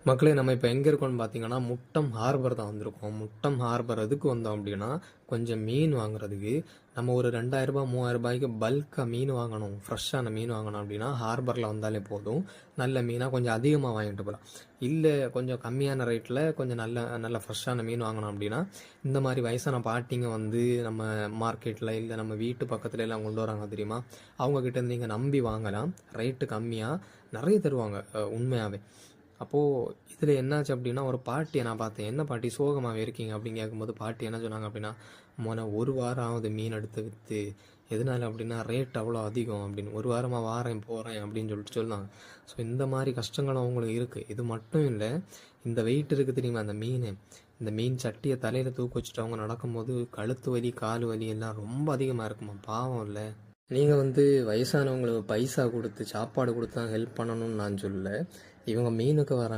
மக்களே நம்ம இப்போ எங்கே இருக்கோம்னு பார்த்தீங்கன்னா முட்டம் ஹார்பர் தான் வந்திருக்கோம். முட்டம் ஹார்பர் எதுக்கு வந்தோம் அப்படின்னா கொஞ்சம் மீன் வாங்குறதுக்கு. நம்ம ஒரு 2000 3000 பல்காக மீன் வாங்கணும், ஃப்ரெஷ்ஷான மீன் வாங்கணும் அப்படின்னா ஹார்பரில் வந்தாலே போதும். நல்ல மீனாக கொஞ்சம் அதிகமாக வாங்கிட்டு போகலாம். இல்லை கொஞ்சம் கம்மியான ரேட்டில் கொஞ்சம் நல்ல நல்ல ஃப்ரெஷ்ஷான மீன் வாங்கணும் அப்படின்னா இந்த மாதிரி வயசான பாட்டிங்க வந்து நம்ம மார்க்கெட்டில் இல்லை நம்ம வீட்டு பக்கத்துல எல்லாம் கொண்டு வராங்க தெரியுமா, அவங்கக்கிட்ட நீங்கள் நம்பி வாங்கலாம். ரேட்டு கம்மியாக நிறைய தருவாங்க உண்மையாகவே. அப்போது இதில் என்னாச்சு அப்படின்னா ஒரு பாட்டியை நான் பார்த்தேன். என்ன பாட்டி சோகமாகவே இருக்கீங்க அப்படின்னு கேட்கும்போது பாட்டி என்ன சொன்னாங்க அப்படின்னா, ஒரு வாரம் ஆகுது மீன் எடுத்து விற்று. எதனால அப்படின்னா ரேட் அவ்வளோ அதிகம் அப்படின்னு. ஒரு வாரமாக வாரேன் போகிறேன் அப்படின்னு சொல்லிட்டு சொன்னாங்க. ஸோ இந்த மாதிரி கஷ்டங்களும் அவங்களுக்கு இருக்குது. இது மட்டும் இல்லை, இந்த வெயிட் இருக்குது தெரியுமா அந்த மீன், இந்த மீன் சட்டியை தலையில் தூக்கி வச்சுட்டு அவங்க நடக்கும்போது கழுத்து வலி கால் வலி எல்லாம் ரொம்ப அதிகமாக இருக்குமா. பாவம் இல்லை. நீங்கள் வந்து வயசானவங்களுக்கு பைசா கொடுத்து சாப்பாடு கொடுத்து தான் ஹெல்ப் பண்ணணும்னு நான் சொல்லலை. இவங்க மீனுக்கு வர